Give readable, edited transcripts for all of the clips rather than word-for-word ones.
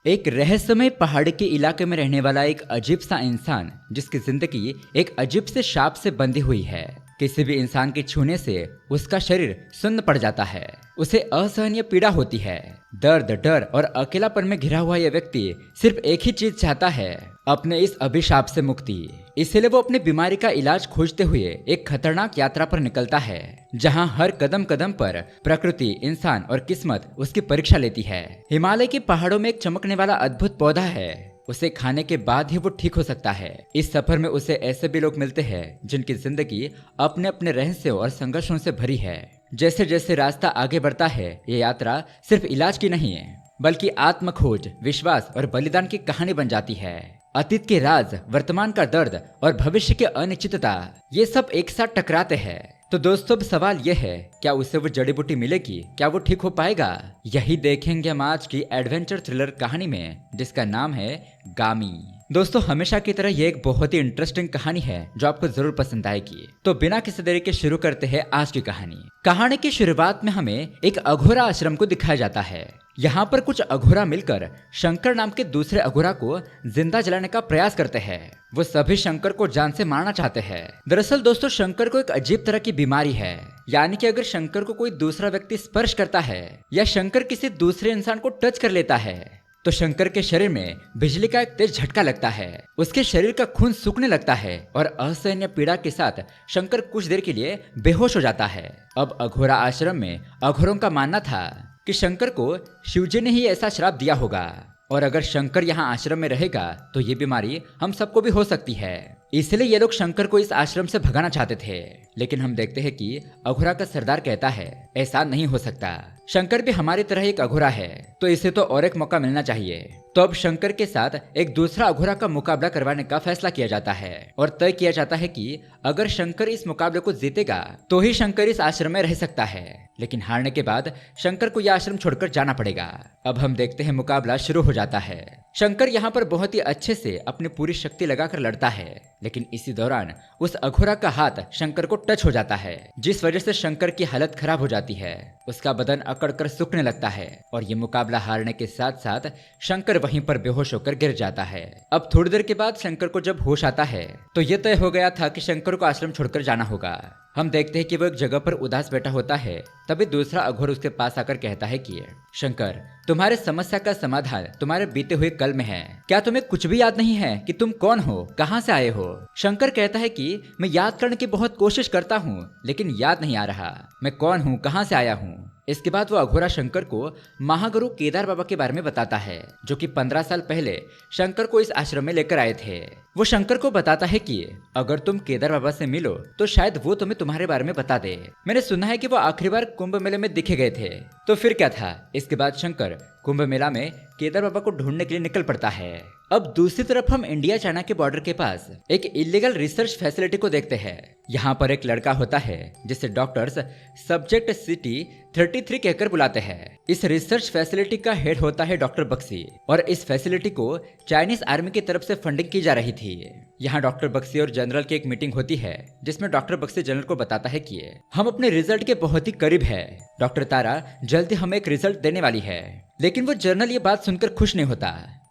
एक रहस्यमय पहाड़ के इलाके में रहने वाला एक अजीब सा इंसान जिसकी जिंदगी एक अजीब से शाप से बंधी हुई है। किसी भी इंसान के छूने से उसका शरीर सुन्न पड़ जाता है। उसे असहनीय पीड़ा होती है। दर्द, डर और अकेलापन में घिरा हुआ यह व्यक्ति सिर्फ एक ही चीज चाहता है, अपने इस अभिशाप से मुक्ति। इसलिए वो अपनी बीमारी का इलाज खोजते हुए एक खतरनाक यात्रा पर निकलता है, जहां हर कदम कदम पर प्रकृति, इंसान और किस्मत उसकी परीक्षा लेती है। हिमालय के पहाड़ों में एक चमकने वाला अद्भुत पौधा है, उसे खाने के बाद ही वो ठीक हो सकता है। इस सफर में उसे ऐसे भी लोग मिलते हैं जिनकी जिंदगी अपने अपने रहस्यों और संघर्षों से भरी है। जैसे जैसे रास्ता आगे बढ़ता है, ये यात्रा सिर्फ इलाज की नहीं है, बल्कि आत्म खोज, विश्वास और बलिदान की कहानी बन जाती है। अतीत के राज, वर्तमान का दर्द और भविष्य की अनिश्चितता, ये सब एक साथ टकराते हैं। तो दोस्तों, अब सवाल यह है, क्या उसे वो जड़ी बूटी मिलेगी? क्या वो ठीक हो पाएगा? यही देखेंगे हम आज की एडवेंचर थ्रिलर कहानी में, जिसका नाम है गामी। दोस्तों, हमेशा की तरह ये एक बहुत ही इंटरेस्टिंग कहानी है जो आपको जरूर पसंद आएगी। तो बिना किसी देरी के शुरू करते हैं आज की कहानी। कहानी की शुरुआत में हमें एक अघोरा आश्रम को दिखाया जाता है। यहाँ पर कुछ अघोरा मिलकर शंकर नाम के दूसरे अघोरा को जिंदा जलाने का प्रयास करते हैं। वो सभी शंकर को जान से मारना चाहते हैं। दरअसल दोस्तों, शंकर को एक अजीब तरह की बीमारी है, यानी कि अगर शंकर को कोई दूसरा व्यक्ति स्पर्श करता है या शंकर किसी दूसरे इंसान को टच कर लेता है तो शंकर के शरीर में बिजली का एक तेज झटका लगता है। उसके शरीर का खून सूखने लगता है और असहनीय पीड़ा के साथ शंकर कुछ देर के लिए बेहोश हो जाता है। अब अघोरा आश्रम में अघोरों का मानना था कि शंकर को शिवजी ने ही ऐसा श्राप दिया होगा, और अगर शंकर यहाँ आश्रम में रहेगा तो ये बीमारी हम सबको भी हो सकती है। इसलिए ये लोग शंकर को इस आश्रम से भगाना चाहते थे। लेकिन हम देखते हैं कि अघोरा का सरदार कहता है, ऐसा नहीं हो सकता, शंकर भी हमारी तरह एक अघोरा है, तो इसे तो और एक मौका मिलना चाहिए। तो अब शंकर के साथ एक दूसरा अघोरा का मुकाबला करवाने का फैसला किया जाता है और तय किया जाता है कि अगर शंकर इस मुकाबले को जीतेगा तो ही शंकर इस आश्रम में रह सकता है, लेकिन हारने के बाद शंकर को यह आश्रम छोड़कर जाना पड़ेगा। अब हम देखते हैं मुकाबला शुरू हो जाता है। शंकर यहाँ पर बहुत ही अच्छे से अपनी पूरी शक्ति लगाकर लड़ता है, लेकिन इसी दौरान उस अघोरा का हाथ शंकर को टच हो जाता है, जिस वजह से शंकर की हालत खराब हो जाती है। उसका बदन अकड़कर सूखने लगता है और ये मुकाबला हारने के साथ साथ शंकर वहीं पर बेहोश होकर गिर जाता है। अब थोड़ी देर के बाद शंकर को जब होश आता है तो ये तय हो गया था कि शंकर को आश्रम छोड़कर जाना होगा। हम देखते हैं कि वो एक जगह पर उदास बैठा होता है। तभी दूसरा अघोर उसके पास आकर कहता है कि शंकर, तुम्हारे समस्या का समाधान तुम्हारे बीते हुए कल में है। क्या तुम्हें कुछ भी याद नहीं है कि तुम कौन हो, कहां से आए हो? शंकर कहता है कि मैं याद करने की बहुत कोशिश करता हूँ, लेकिन याद नहीं आ रहा मैं कौन हूँ, कहां से आया हूँ। इसके बाद वो अघोरा शंकर को महागुरु केदार बाबा के बारे में बताता है, जो कि 15 साल पहले शंकर को इस आश्रम में लेकर आए थे। वो शंकर को बताता है कि अगर तुम केदार बाबा से मिलो तो शायद वो तुम्हें तुम्हारे बारे में बता दे। मैंने सुना है कि वो आखिरी बार कुंभ मेले में दिखे गए थे। तो फिर क्या था? इसके बाद शंकर कुंभ मेला में केदार बाबा को ढूंढने के लिए निकल पड़ता है। अब दूसरी तरफ हम इंडिया चाइना के बॉर्डर के पास एक इलीगल रिसर्च फैसिलिटी को देखते हैं। यहाँ पर एक लड़का होता है जिसे डॉक्टर्स सब्जेक्ट सिटी 33 कहकर बुलाते हैं। इस रिसर्च फैसिलिटी का हेड होता है डॉक्टर बक्सी, और इस फैसिलिटी को चाइनीज आर्मी की तरफ से फंडिंग की जा रही थी। यहाँ डॉक्टर बक्सी और जनरल की एक मीटिंग होती है, जिसमें डॉक्टर बक्सी जनरल को बताता है कि हम अपने रिजल्ट के बहुत ही करीब है। डॉक्टर तारा जल्दी हमें एक रिजल्ट देने वाली है। लेकिन वो जनरल ये बात सुनकर खुश नहीं होता।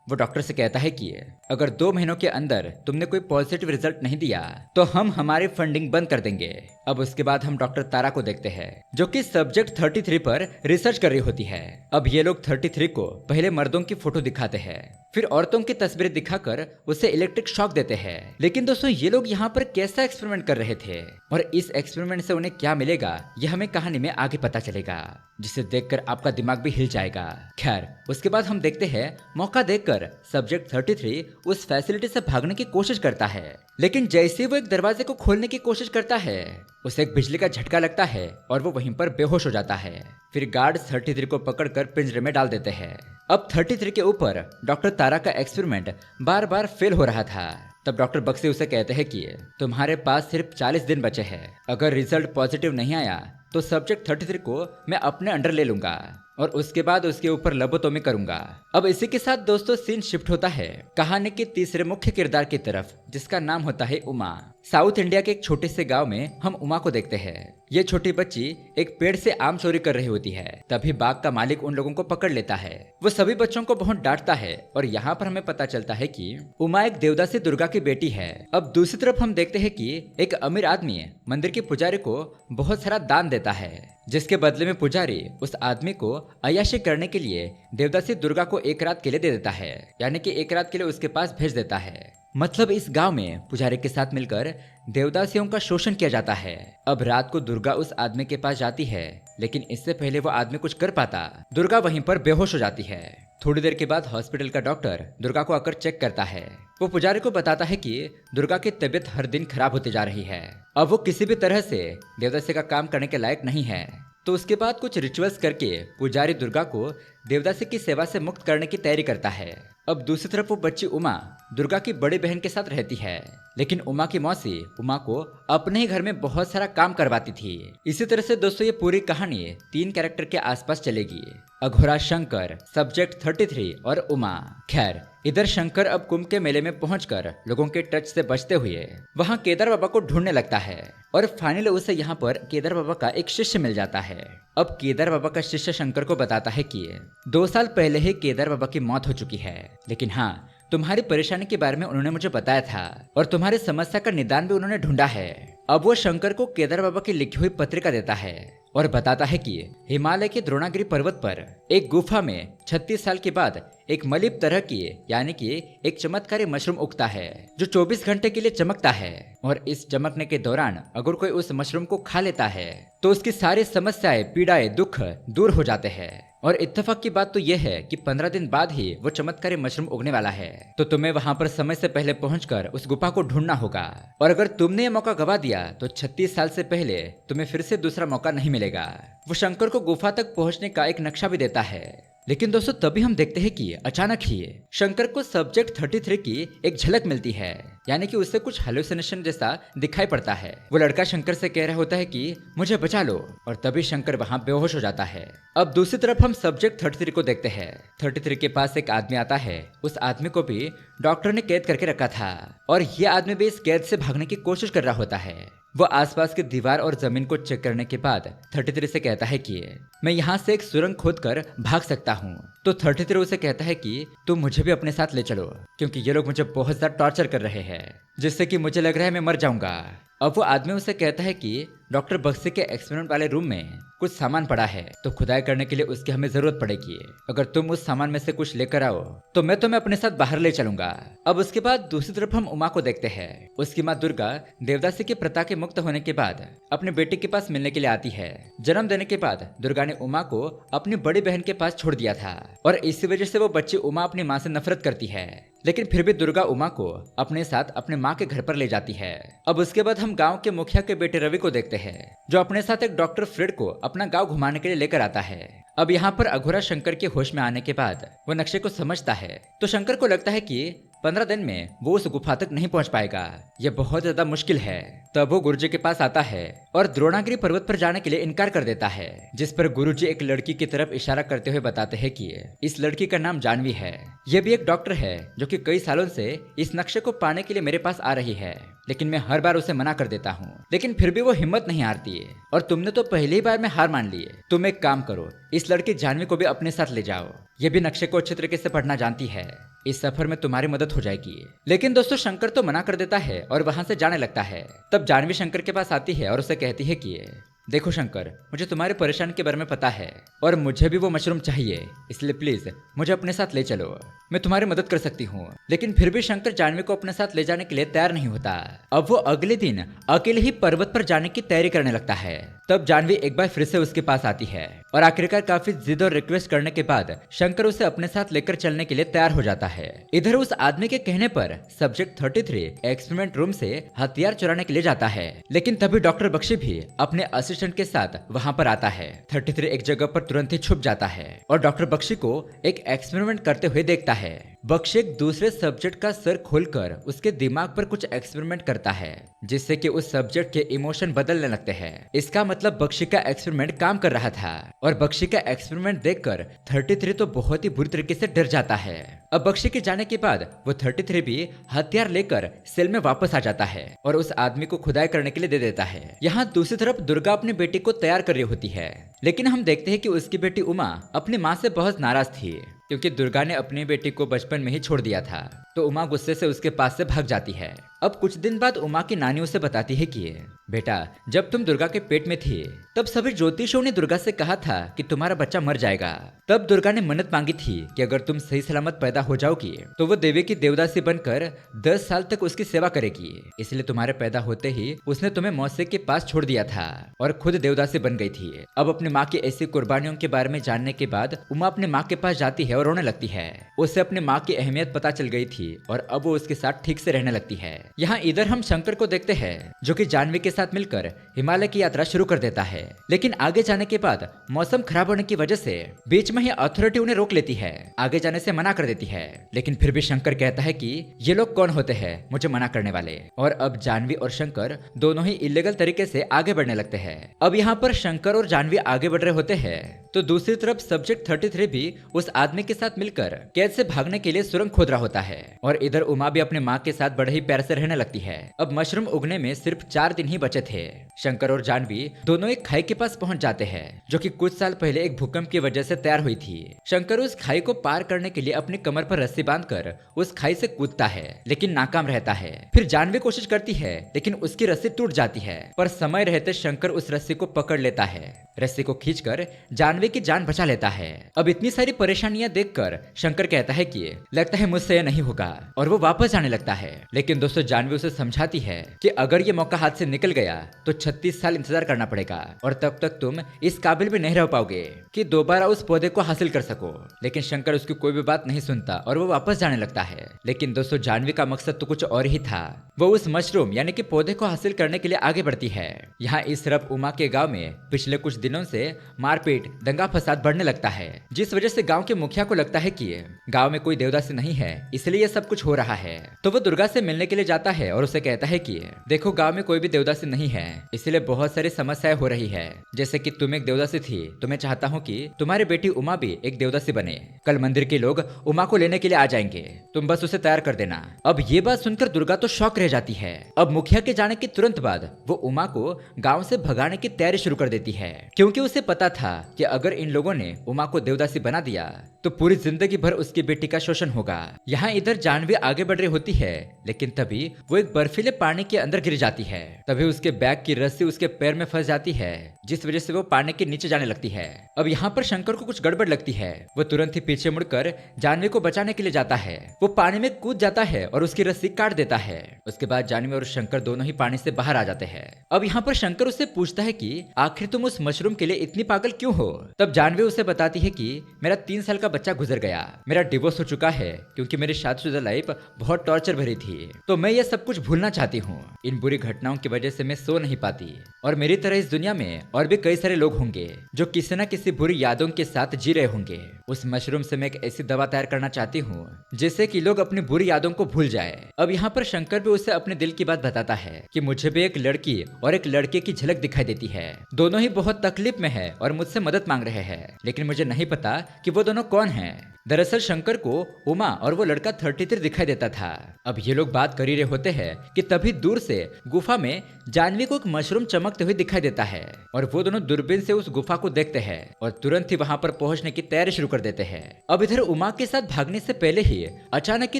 वो डॉक्टर से कहता है कि अगर 2 महीनों के अंदर तुमने कोई पॉजिटिव रिजल्ट नहीं दिया तो हम हमारी फंडिंग बंद कर देंगे। अब उसके बाद हम डॉक्टर तारा को देखते हैं, जो कि सब्जेक्ट 33 पर रिसर्च कर रही होती है। अब ये लोग 33 को पहले मर्दों की फोटो दिखाते हैं, फिर औरतों की तस्वीरें दिखाकर उसे इलेक्ट्रिक शॉक देते हैं। लेकिन दोस्तों, ये लोग यहाँ पर कैसा एक्सपेरिमेंट कर रहे थे और इस एक्सपेरिमेंट से उन्हें क्या मिलेगा, यह हमें कहानी में आगे पता चलेगा, जिसे देखकर आपका दिमाग भी हिल जाएगा। खैर, उसके बाद हम देखते हैं मौका देखकर सब्जेक्ट 33 उस फैसिलिटी से भागने की कोशिश करता है। लेकिन जैसे वो एक दरवाजे को खोलने की कोशिश करता है, उसे एक बिजली का झटका लगता है और वो वहीं पर बेहोश हो जाता है। फिर गार्ड्स 33 को पकड़कर पिंजरे में डाल देते हैं। अब 33 के ऊपर डॉक्टर तारा का एक्सपेरिमेंट बार बार फेल हो रहा था। तब डॉक्टर बक्सी उसे कहते हैं कि तुम्हारे पास सिर्फ 40 दिन बचे हैं। अगर रिजल्ट पॉजिटिव नहीं आया तो सब्जेक्ट 33 को मैं अपने अंडर ले लूंगा और उसके बाद उसके ऊपर लबोतोमी करूंगा। अब इसी के साथ दोस्तों सीन शिफ्ट होता है कहानी के तीसरे मुख्य किरदार की तरफ, जिसका नाम होता है उमा। साउथ इंडिया के एक छोटे से गांव में हम उमा को देखते हैं। ये छोटी बच्ची एक पेड़ से आम चोरी कर रही होती है। तभी बाग का मालिक उन लोगों को पकड़ लेता है। वो सभी बच्चों को बहुत डांटता है और यहाँ पर हमें पता चलता है कि उमा एक देवदासी दुर्गा की बेटी है। अब दूसरी तरफ हम देखते हैं कि एक अमीर आदमी मंदिर के पुजारी को बहुत सारा दान देता है, जिसके बदले में पुजारी उस आदमी को अय्याशी करने के लिए देवदासी दुर्गा को एक रात के लिए दे देता है, यानी कि एक रात के लिए उसके पास भेज देता है। मतलब इस गांव में पुजारी के साथ मिलकर देवदासियों का शोषण किया जाता है। अब रात को दुर्गा उस आदमी के पास जाती है, लेकिन इससे पहले वो आदमी कुछ कर पाता, दुर्गा वहीं पर बेहोश हो जाती है। थोड़ी देर के बाद हॉस्पिटल का डॉक्टर दुर्गा को आकर चेक करता है। वो पुजारी को बताता है कि दुर्गा की तबीयत हर दिन खराब होती जा रही है। अब वो किसी भी तरह से देवदासी का काम करने के लायक नहीं है। तो उसके बाद कुछ रिचुअल्स करके पुजारी दुर्गा को देवदासी की सेवा से मुक्त करने की तैयारी करता है। अब दूसरी तरफ वो बच्ची उमा दुर्गा की बड़ी बहन के साथ रहती है, लेकिन उमा की मौसी उमा को अपने ही घर में बहुत सारा काम करवाती थी। इसी तरह से दोस्तों ये पूरी कहानी 3 कैरेक्टर के आसपास चलेगी, अघोरा शंकर, सब्जेक्ट 33 और उमा। खैर, इधर शंकर अब कुंभ के मेले में पहुंचकर लोगों के टच से बचते हुए वहां केदार बाबा को ढूंढने लगता है और फाइनली उसे यहाँ पर केदार बाबा का एक शिष्य मिल जाता है। अब केदार बाबा का शिष्य शंकर को बताता है कि 2 साल पहले ही केदार बाबा की मौत हो चुकी है, लेकिन हाँ, तुम्हारी परेशानी के बारे में उन्होंने मुझे बताया था और तुम्हारी समस्या का निदान भी उन्होंने ढूंढा है। अब वो शंकर को केदार बाबा की लिखी हुई पत्रिका देता है और बताता है कि हिमालय के द्रोणागिरी पर्वत पर एक गुफा में 36 साल के बाद एक मलिप तरह की यानी कि एक चमत्कारी मशरूम उगता है जो 24 घंटे के लिए चमकता है, और इस चमकने के दौरान अगर कोई उस मशरूम को खा लेता है तो उसकी सारी समस्याएं, पीड़ाएं, दुख दूर हो जाते हैं। और इत्तेफाक की बात तो यह है कि 15 दिन बाद ही वो चमत्कारी मशरूम उगने वाला है। तो तुम्हें वहां पर समय से पहले पहुंचकर उस गुफा को ढूंढना होगा, और अगर तुमने ये मौका गवा दिया तो 36 साल से पहले तुम्हें फिर से दूसरा मौका नहीं मिलेगा। वो शंकर को गुफा तक पहुंचने का एक नक्शा भी देता है। लेकिन दोस्तों तभी हम देखते हैं कि अचानक ही शंकर को सब्जेक्ट 33 की एक झलक मिलती है, यानी कि उससे कुछ हेलुसिनेशन जैसा दिखाई पड़ता है। वो लड़का शंकर से कह रहा होता है कि मुझे बचा लो, और तभी शंकर वहां बेहोश हो जाता है। अब दूसरी तरफ हम सब्जेक्ट 33 को देखते हैं। 33 के पास एक आदमी आता है। उस आदमी को भी डॉक्टर ने कैद करके रखा था, और ये आदमी भी इस कैद से भागने की कोशिश कर रहा होता है। वो आसपास की दीवार और जमीन को चेक करने के बाद 33 से कहता है कि मैं यहाँ से एक सुरंग खोदकर भाग सकता हूँ। तो 33 उसे कहता है कि तुम मुझे भी अपने साथ ले चलो, क्योंकि ये लोग मुझे बहुत ज्यादा टॉर्चर कर रहे हैं, जिससे कि मुझे लग रहा है मैं मर जाऊंगा। अब वो आदमी उसे कहता है कि डॉक्टर बक्सी के एक्सपेरिमेंट वाले रूम में कुछ सामान पड़ा है, तो खुदाई करने के लिए उसकी हमें जरूरत पड़ेगी। अगर तुम उस सामान में से कुछ लेकर आओ तो मैं तुम्हें अपने साथ बाहर ले चलूंगा। अब उसके बाद दूसरी तरफ हम उमा को देखते हैं। उसकी माँ दुर्गा देवदासी की प्रथा के मुक्त होने के बाद अपने बेटे के पास मिलने के लिए आती है। जन्म देने के बाद दुर्गा ने उमा को अपनी बड़ी बहन के पास छोड़ दिया था, और इसी वजह से वो बच्ची उमा अपनी माँ से नफरत करती है। लेकिन फिर भी दुर्गा उमा को अपने साथ अपने माँ के घर पर ले जाती है। अब उसके बाद हम गांव के मुखिया के बेटे रवि को देखते हैं, जो अपने साथ एक डॉक्टर फ्रेड को अपना गांव घुमाने के लिए लेकर आता है। अब यहाँ पर अघोरा शंकर के होश में आने के बाद वो नक्शे को समझता है, तो शंकर को लगता है कि 15 दिन में वो उस गुफा तक नहीं पहुंच पाएगा, ये बहुत ज्यादा मुश्किल है। तब वो गुरुजी के पास आता है और द्रोणागिरी पर्वत पर जाने के लिए इनकार कर देता है, जिस पर गुरुजी एक लड़की की तरफ इशारा करते हुए बताते हैं कि इस लड़की का नाम जानवी है। ये भी एक डॉक्टर है जो कि कई सालों से इस नक्शे को पाने के लिए मेरे पास आ रही है, लेकिन मैं हर बार उसे मना कर देता हूँ, लेकिन फिर भी वो हिम्मत नहीं हारती है। और तुमने तो पहली ही बार में हार मान ली है। तुम एक काम करो, इस लड़की जानवी को भी अपने साथ ले जाओ, ये भी नक्शे को अच्छे तरीके से पढ़ना जानती है, इस सफर में तुम्हारी मदद हो जाएगी। लेकिन दोस्तों शंकर तो मना कर देता है और वहां से जाने लगता है। तब जानवी शंकर के पास आती है और उसे कहती है कि देखो शंकर, मुझे तुम्हारी परेशानी के बारे में पता है और मुझे भी वो मशरूम चाहिए, इसलिए प्लीज मुझे अपने साथ ले चलो, मैं तुम्हारी मदद कर सकती हूँ। लेकिन फिर भी शंकर जानवी को अपने साथ ले जाने के लिए तैयार नहीं होता। अब वो अगले दिन अकेले ही पर्वत पर जाने की तैयारी करने लगता है। तब जानवी एक बार फिर से उसके पास आती है और आखिरकार काफी जिद और रिक्वेस्ट करने के बाद शंकर उसे अपने साथ लेकर चलने के लिए तैयार हो जाता है। इधर उस आदमी के कहने पर सब्जेक्ट 33 एक्सपेरिमेंट रूम से हथियार चुराने के लिए जाता है, लेकिन तभी डॉक्टर बख्शी भी अपने असिस्टेंट के साथ वहां पर आता है। 33 एक जगह पर तुरंत ही छुप जाता है और डॉक्टर बख्शी को एक एक्सपेरिमेंट करते हुए देखता है। बख्शी एक दूसरे सब्जेक्ट का सर खोलकर उसके दिमाग पर कुछ एक्सपेरिमेंट करता है, जिससे कि उस सब्जेक्ट के इमोशन बदलने लगते हैं। इसका मतलब बख्शी का एक्सपेरिमेंट काम कर रहा था और बख्शी का एक्सपेरिमेंट देखकर 33 तो बहुत ही बुरी तरीके से डर जाता है। अब बख्शी के जाने के बाद वो 33 भी हथियार लेकर सेल में वापस आ जाता है और उस आदमी को खुदाई करने के लिए दे देता है। यहाँ दूसरी तरफ दुर्गा अपनी बेटी को तैयार कर रही होती है, लेकिन हम देखते हैं कि उसकी बेटी उमा अपनी माँ से बहुत नाराज थी, क्योंकि दुर्गा ने अपनी बेटी को बचपन में ही छोड़ दिया था। तो उमा गुस्से से उसके पास से भाग जाती है। अब कुछ दिन बाद उमा की नानी उसे बताती है कि बेटा, जब तुम दुर्गा के पेट में थी तब सभी ज्योतिषियों ने दुर्गा से कहा था कि तुम्हारा बच्चा मर जाएगा। तब दुर्गा ने मन्नत मांगी थी कि अगर तुम सही सलामत पैदा हो जाओगी तो वो देवी की देवदासी बनकर 10 साल तक उसकी सेवा करेगी। इसलिए तुम्हारे पैदा होते ही उसने तुम्हें मौसे के पास छोड़ दिया था और खुद देवदासी बन गई थी। अब अपनी माँ की ऐसी कुर्बानियों के बारे में जानने के बाद उमा अपनी माँ के पास जाती है और रोने लगती है। उसे अपनी माँ की अहमियत पता चल गई थी और अब वो उसके साथ ठीक से रहने लगती है। यहाँ इधर हम शंकर को देखते हैं, जो कि जानवी के साथ मिलकर हिमालय की यात्रा शुरू कर देता है। लेकिन आगे जाने के बाद मौसम खराब होने की वजह से बीच में ही अथॉरिटी उन्हें रोक लेती है, आगे जाने से मना कर देती है। लेकिन फिर भी शंकर कहता है कि ये लोग कौन होते हैं मुझे मना करने वाले। और अब जानवी और शंकर दोनों ही इलीगल तरीके से आगे बढ़ने लगते हैं। अब यहाँ पर शंकर और जानवी आगे बढ़ रहे होते हैं तो दूसरी तरफ सब्जेक्ट 33 भी उस आदमी के साथ मिलकर कैद से भागने के लिए सुरंग खोद रहा होता है। और इधर उमा भी अपने माँ के साथ बड़े ही प्यार से रहने लगती है। अब मशरूम उगने में सिर्फ 4 दिन ही बचे थे। शंकर और जानवी दोनों एक खाई के पास पहुंच जाते हैं, जो कि कुछ साल पहले एक भूकंप की वजह से तैयार हुई थी। शंकर उस खाई को पार करने के लिए अपनी कमर पर रस्सी बांधकर उस खाई से कूदता है, लेकिन नाकाम रहता है। फिर जानवी कोशिश करती है, लेकिन उसकी रस्सी टूट जाती है। पर समय रहते शंकर उस रस्सी को पकड़ लेता है, रस्सी को खींचकर जानवी की जान बचा लेता है। अब इतनी सारी परेशानियां देखकर शंकर कहता है कि लगता है मुझसे यह नहीं होगा, और वो वापस जाने लगता है। लेकिन दोस्तों जानवी उसे समझाती है कि अगर ये मौका हाथ से निकल गया तो 36 साल इंतजार करना पड़ेगा और तब तक तुम इस काबिल भी नहीं रह पाओगे कि दोबारा उस पौधे को हासिल कर सको। लेकिन शंकर उसकी कोई भी बात नहीं सुनता और वो वापस जाने लगता है। लेकिन दोस्तों जानवी का मकसद तो कुछ और ही था। वो उस मशरूम यानी कि पौधे को हासिल करने के लिए आगे बढ़ती है। यहाँ इस तरफ उमा के गाँव में पिछले कुछ दिनों से मारपीट दंगा फसाद बढ़ने लगता है, जिस वजह से गांव के मुखिया को लगता है कि गांव में कोई देवदासी नहीं है, इसलिए सब कुछ हो रहा है। तो वो दुर्गा से मिलने के लिए जाता है और उसे कहता है कि देखो गांव में कोई भी देवदासी नहीं है, इसलिए बहुत सारी समस्याएं हो रही है। जैसे कि तुम एक देवदासी थी तो मैं चाहता हूँ कि तुम्हारी बेटी उमा भी एक देवदासी बने। कल मंदिर के लोग उमा को लेने के लिए आ जाएंगे, तुम बस उसे तैयार कर देना। अब ये बात सुनकर दुर्गा तो शॉक रह जाती है। अब मुखिया के जाने के तुरंत बाद वो उमा को गाँव से भगाने की तैयारी शुरू कर देती है, क्योंकि उसे पता था कि अगर इन लोगों ने उमा को देवदासी बना दिया तो पूरी जिंदगी भर उसकी बेटी का शोषण होगा। यहाँ इधर जानवी आगे बढ़ रही होती है, लेकिन तभी वो एक बर्फीले पानी के अंदर गिर जाती है। तभी उसके बैग की रस्सी उसके पैर में फंस जाती है, जिस वजह से वो पानी के नीचे जाने लगती है। अब यहाँ पर शंकर को कुछ गड़बड़ लगती है। वो तुरंत ही पीछे मुड़कर जानवी को बचाने के लिए जाता है। वो पानी में कूद जाता है और उसकी रस्सी काट देता है। उसके बाद जानवी और शंकर दोनों ही पानी से बाहर आ जाते हैं। अब यहाँ पर शंकर उससे पूछता है कि आखिर तुम उस मशरूम के लिए इतनी पागल क्यों हो। तब जानवी उसे बताती है कि मेरा 3 साल का बच्चा गुजर गया, मेरा डिवोर्स हो चुका है क्योंकि मेरी शादीशुदा लाइफ बहुत टॉर्चर भरी थी, तो मैं ये सब कुछ भूलना चाहती हूँ। इन बुरी घटनाओं की वजह से मैं सो नहीं पाती और मेरी तरह इस दुनिया में और भी कई सारे लोग होंगे जो किसी न किसी बुरी यादों के साथ जी रहे होंगे। उस मशरूम से मैं एक ऐसी दवा तैयार करना चाहती हूँ जिससे कि लोग अपनी बुरी यादों को भूल जाए। अब यहाँ पर शंकर भी उसे अपने दिल की बात बताता है कि मुझे भी एक लड़की और एक लड़के की झलक दिखाई देती है। दोनों ही बहुत तकलीफ में है और मुझसे मदद मांग रहे हैं, लेकिन मुझे नहीं पता कि वो दोनों कौन हैं। दरअसल शंकर को उमा और वो लड़का 33 दिखाई देता था। अब ये लोग बात कर ही रहे होते हैं कि तभी दूर से गुफा में जानवी को एक मशरूम चमकते हुए दिखाई देता है और वो दोनों दूरबीन से उस गुफा को देखते हैं और तुरंत ही वहां पर पहुंचने की तैयारी शुरू कर देते हैं। अब इधर उमा के साथ भागने से पहले ही अचानक ही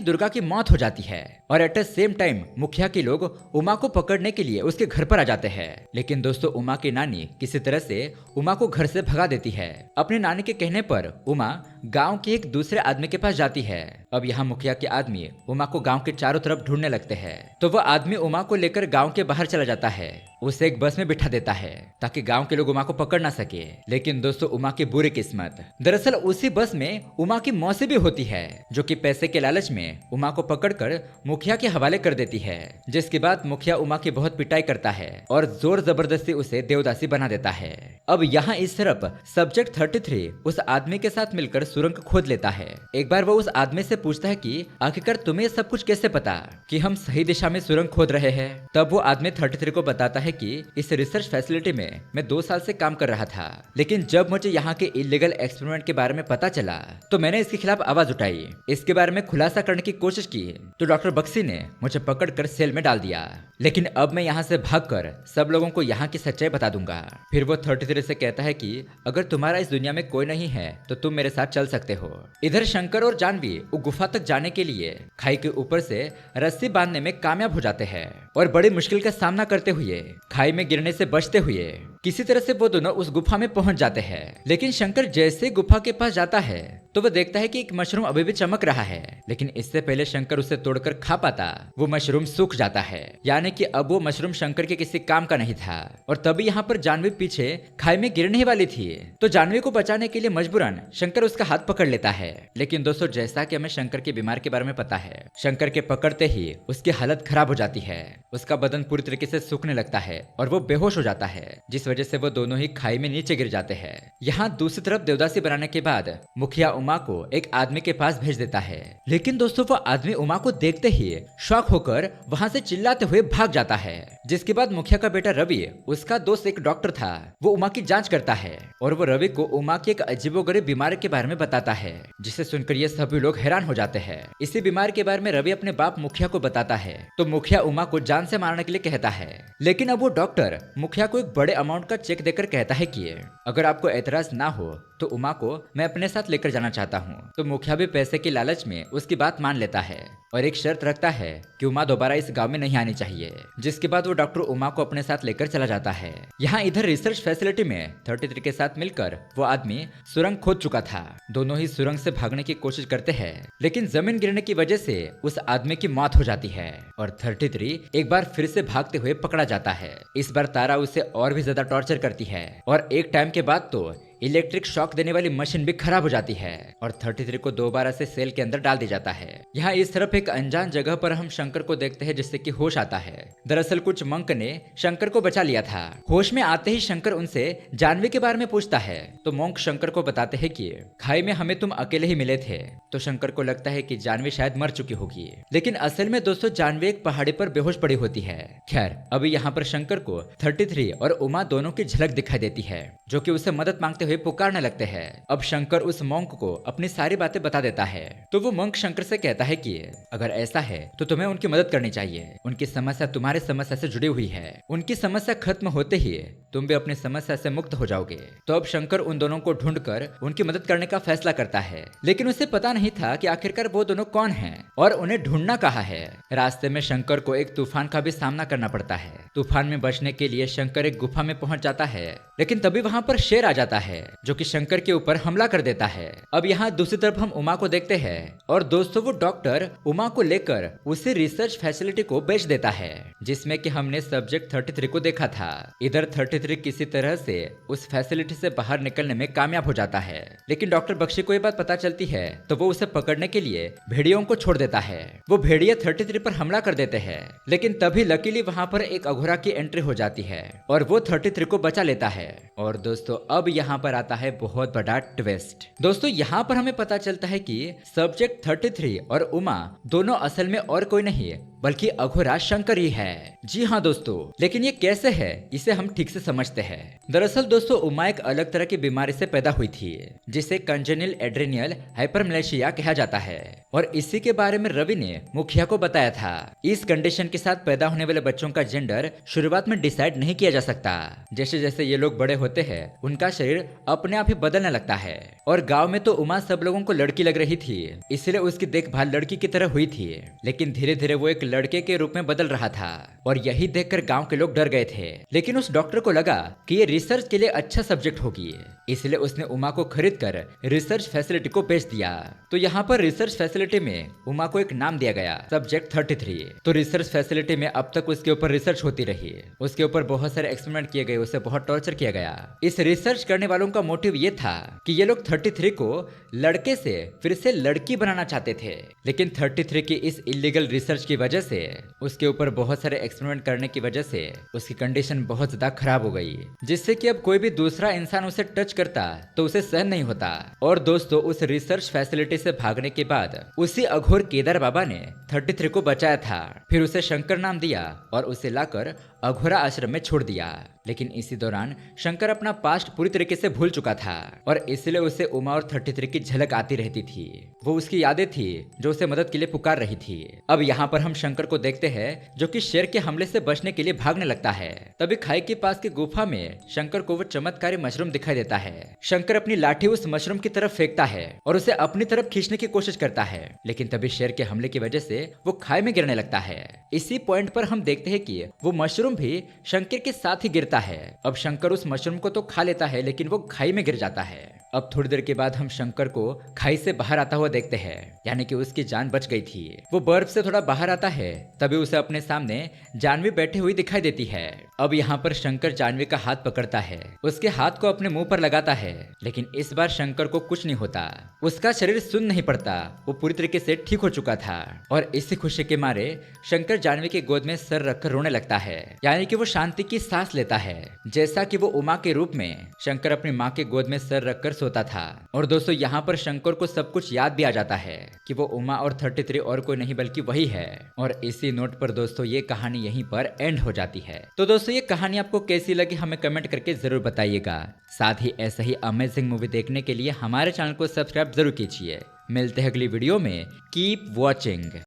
दुर्गा की मौत हो जाती है और एट द सेम टाइम मुखिया के लोग उमा को पकड़ने के लिए उसके घर पर आ जाते हैं। लेकिन दोस्तों उमा की नानी किसी तरह से उमा को घर से भगा देती है। अपने नानी के कहने पर उमा गांव के एक दूसरे आदमी के पास जाती है। अब यहाँ मुखिया के आदमी उमा को गांव के चारों तरफ ढूंढने लगते हैं, तो वह आदमी उमा को लेकर गांव के बाहर चला जाता है उसे एक बस में बिठा देता है ताकि गांव के लोग उमा को पकड़ ना सके। लेकिन दोस्तों उमा की बुरी किस्मत, दरअसल उसी बस में उमा की मौसी भी होती है, जो कि पैसे के लालच में उमा को पकड़कर मुखिया के हवाले कर देती है। जिसके बाद मुखिया उमा की बहुत पिटाई करता है और जोर जबरदस्ती उसे देवदासी बना देता है। अब यहाँ इस तरफ सब्जेक्ट 33 उस आदमी के साथ मिलकर सुरंग खोद लेता है। एक बार वो उस आदमी से पूछता है कि आखिरकार तुम्हें सब कुछ कैसे पता कि हम सही दिशा में सुरंग खोद रहे हैं। तब वो आदमी 33 को बताता है कि इस रिसर्च फैसिलिटी में मैं 2 साल से काम कर रहा था, लेकिन जब मुझे यहाँ के इलीगल एक्सपेरिमेंट के बारे में पता चला तो मैंने इसके खिलाफ आवाज उठाई, इसके बारे में खुलासा करने की कोशिश की तो डॉक्टर बक्सी ने मुझे पकड़कर सेल में डाल दिया। लेकिन अब मैं यहाँ से भागकर सब लोगों को यहाँ की सच्चाई बता दूंगा। फिर वो 33 से कहता है कि अगर तुम्हारा इस दुनिया में कोई नहीं है तो तुम मेरे साथ चल सकते हो। इधर शंकर और जानवी वो गुफा तक जाने के लिए खाई के ऊपर से रस्सी बांधने में कामयाब हो जाते हैं और बड़ी मुश्किल का सामना करते हुए खाई में गिरने से बचते हुए किसी तरह से वो दोनों उस गुफा में पहुंच जाते हैं। लेकिन शंकर जैसे गुफा के पास जाता है तो वो देखता है कि एक मशरूम अभी भी चमक रहा है, लेकिन इससे पहले शंकर उसे तोड़कर खा पाता वो मशरूम सूख जाता है, यानी कि अब वो मशरूम शंकर के किसी काम का नहीं था। और तभी यहाँ पर जानवी पीछे खाई में गिरने ही वाली थी, तो जानवी को बचाने के लिए मजबूरन शंकर उसका हाथ पकड़ लेता है। लेकिन दोस्तों जैसा कि हमें शंकर के बीमार के बारे में पता है, शंकर के पकड़ते ही उसकी हालत खराब हो जाती है, उसका बदन पूरी तरीके से सूखने लगता है और वो बेहोश हो जाता है, जिस वजह से वो दोनों ही खाई में नीचे गिर जाते हैं। यहाँ दूसरी तरफ देवदासी बनाने के बाद मुखिया उमा को एक आदमी के पास भेज देता है, लेकिन दोस्तों वो आदमी उमा को देखते ही शॉक होकर वहाँ से चिल्लाते हुए भाग जाता है। जिसके बाद मुखिया का बेटा रवि, उसका दोस्त एक डॉक्टर था, वो उमा की जांच करता है और वो रवि को उमा की एक अजीबोगरीब बीमारी के बारे में बताता है, जिसे सुनकर ये सभी लोग हैरान हो जाते हैं। इसी बीमारी के बारे में रवि अपने बाप मुखिया को बताता है तो मुखिया उमा को जान से मारने के लिए कहता है। लेकिन अब वो डॉक्टर मुखिया को एक बड़े अमाउंट का चेक देकर कहता है कि अगर आपको एतराज ना हो तो उमा को मैं अपने साथ लेकर जाना चाहता हूँ। तो मुखिया भी पैसे के लालच में उसकी बात मान लेता है और एक शर्त रखता है कि उमा दोबारा इस गांव में नहीं आनी चाहिए। जिसके बाद वो डॉक्टर उमा को अपने साथ लेकर चला जाता है। यहाँ इधर रिसर्च फैसिलिटी में 33 के साथ मिलकर वो आदमी सुरंग खोद चुका था। दोनों ही सुरंग से भागने की कोशिश करते हैं, लेकिन जमीन गिरने की वजह से उस आदमी की मौत हो जाती है और 33 एक बार फिर से भागते हुए पकड़ा जाता है। इस बार तारा उसे और भी ज्यादा टॉर्चर करती है और एक टाइम के बाद तो इलेक्ट्रिक शॉक देने वाली मशीन भी खराब हो जाती है और 33 को दोबारा से सेल के अंदर डाल दिया जाता है। यहाँ इस तरफ एक अनजान जगह पर हम शंकर को देखते हैं, जिससे कि होश आता है। दरअसल कुछ मंक ने शंकर को बचा लिया था। होश में आते ही शंकर उनसे जानवी के बारे में पूछता है तो मंक शंकर को बताते हैं कि खाई में हमें तुम अकेले ही मिले थे। तो शंकर को लगता है कि जानवी शायद मर चुकी होगी, लेकिन असल में दोस्तों जानवी एक पहाड़ी पर बेहोश पड़ी होती है। खैर अभी यहाँ पर शंकर को 33 और उमा दोनों की झलक दिखाई देती है, जो कि उसे मदद मांगते हुए पुकारने लगते हैं। अब शंकर उस मंक को अपनी सारी बातें बता देता है तो वो मंक शंकर से कहता है कि अगर ऐसा है तो तुम्हें उनकी मदद करनी चाहिए। उनकी समस्या तुम्हारी समस्या से जुड़ी हुई है, उनकी समस्या खत्म होते ही तुम भी अपनी समस्या से मुक्त हो जाओगे। तो अब शंकर उन दोनों को ढूंढकर उनकी मदद करने का फैसला करता है, लेकिन उसे पता नहीं था कि आखिरकार वो दोनों कौन हैं और उन्हें ढूंढना कहाँ है। रास्ते में शंकर को एक तूफान का भी सामना करना पड़ता है। तूफान में बचने के लिए शंकर एक गुफा में पहुंच जाता है, लेकिन तभी वहां पर शेर आ जाता है जो कि शंकर के ऊपर हमला कर देता है। अब यहाँ दूसरी तरफ हम उमा को देखते हैं और दोस्तों वो डॉक्टर उमा को लेकर उसे रिसर्च फैसिलिटी को बेच देता है, जिसमें कि हमने सब्जेक्ट 33 को देखा था। इधर 33 किसी तरह से उस फैसिलिटी से बाहर निकलने में कामयाब हो जाता है, लेकिन डॉक्टर बख्शी को ये बात पता चलती है तो वो उसे पकड़ने के लिए भेड़ियों को छोड़ देता है। वो भेड़िए 33 पर हमला कर देते हैं, लेकिन तभी लकीली वहाँ पर एक अघोरा की एंट्री हो जाती है और वो 33 को बचा लेता है। और दोस्तों अब यहाँ पर आता है बहुत बड़ा ट्विस्ट। दोस्तों यहाँ पर हमें पता चलता है कि सब्जेक्ट 33 और उमा दोनों असल में और कोई नहीं बल्कि अघोरा शंकर ही है। जी हाँ दोस्तों, लेकिन ये कैसे है इसे हम ठीक से समझते हैं। दरअसल दोस्तों उमा एक अलग तरह की बीमारी से पैदा हुई थी, जिसे कंजेनिटल एड्रेनियल हाइपरमलेशिया कहा जाता है और इसी के बारे में रवि ने मुखिया को बताया था। इस कंडीशन के साथ पैदा होने वाले बच्चों का जेंडर शुरुआत में डिसाइड नहीं किया जा सकता। जैसे जैसे ये लोग बड़े होते हैं उनका शरीर अपने आप ही बदलने लगता है और गाँव में तो उमा सब लोगों को लड़की लग रही थी, इसलिए उसकी देखभाल लड़की की तरह हुई थी। लेकिन धीरे धीरे वो एक लड़के के रूप में बदल रहा था और यही देखकर गांव के लोग डर गए थे। लेकिन उस डॉक्टर को लगा कि ये रिसर्च के लिए अच्छा सब्जेक्ट होगी, इसलिए उसने उमा को खरीद कर रिसर्च फैसिलिटी को बेच दिया। तो यहाँ पर रिसर्च फैसिलिटी में उमा को एक नाम दिया गया, सब्जेक्ट 33। तो रिसर्च फैसिलिटी में अब तक उसके ऊपर रिसर्च होती रही, उसके ऊपर बहुत सारे एक्सपेरिमेंट किए गए, उसे बहुत टॉर्चर किया गया। इस रिसर्च करने वालों का मोटिव ये था कि ये लोग 33 को लड़के से फिर से लड़की बनाना चाहते थे। लेकिन 33 की इस इलीगल रिसर्च की वजह से, उसके ऊपर बहुत सारे एक्सपेरिमेंट करने की वजह से उसकी कंडीशन बहुत ज्यादा खराब हो गई, जिससे कि अब कोई भी दूसरा इंसान उसे टच करता तो उसे सहन नहीं होता। और दोस्तों, उस रिसर्च फैसिलिटी से भागने के बाद उसी अघोर केदार बाबा ने 33 को बचाया था। फिर उसे शंकर नाम दिया और उसे लाकर अघोरा आश्रम में छोड़ दिया। लेकिन इसी दौरान शंकर अपना पास्ट पूरी तरीके से भूल चुका था और इसलिए उसे उमा और 33 की झलक आती रहती थी। वो उसकी यादें थी जो उसे मदद के लिए पुकार रही थी। अब यहाँ पर हम शंकर को देखते हैं जो कि शेर के हमले से बचने के लिए भागने लगता है। तभी खाई के पास की गुफा में शंकर को वो चमत्कारी मशरूम दिखाई देता है। शंकर अपनी लाठी उस मशरूम की तरफ फेंकता है और उसे अपनी तरफ खींचने की कोशिश करता है, लेकिन तभी शेर के हमले की वजह से वो खाई में गिरने लगता है। इसी पॉइंट पर हम देखते हैं कि वो मशरूम भी शंकर के साथ ही गिरता है। अब शंकर उस मशरूम को तो खा लेता है, लेकिन वो खाई में गिर जाता है। अब थोड़ी देर के बाद हम शंकर को खाई से बाहर आता हुआ देखते हैं, यानी कि उसकी जान बच गई थी। वो बर्फ से थोड़ा बाहर आता है, तभी उसे अपने सामने जानवी बैठी हुई दिखाई देती है। अब यहाँ पर शंकर जानवी का हाथ पकड़ता है, उसके हाथ को अपने मुंह पर लगाता है, लेकिन इस बार शंकर को कुछ नहीं होता। उसका शरीर सुन्न नहीं पड़ता, वो पूरी तरीके से ठीक हो चुका था। और इसी खुशी के मारे शंकर जानवी की गोद में सर रखकर रोने लगता है, यानी कि वो शांति की सांस लेता है, जैसा कि वो उमा के रूप में शंकर अपनी माँ के गोद में सर रखकर सोता था। और दोस्तों, यहाँ पर शंकर को सब कुछ याद भी आ जाता है कि वो उमा और 33 और कोई नहीं बल्कि वही है। और इसी नोट पर दोस्तों ये कहानी यहीं पर एंड हो जाती है। तो दोस्तों, ये कहानी आपको कैसी लगी हमें कमेंट करके जरूर बताइएगा। साथ ही ऐसा ही अमेजिंग मूवी देखने के लिए हमारे चैनल को सब्सक्राइब जरूर कीजिए। मिलते हैं अगली वीडियो में। Keep watching.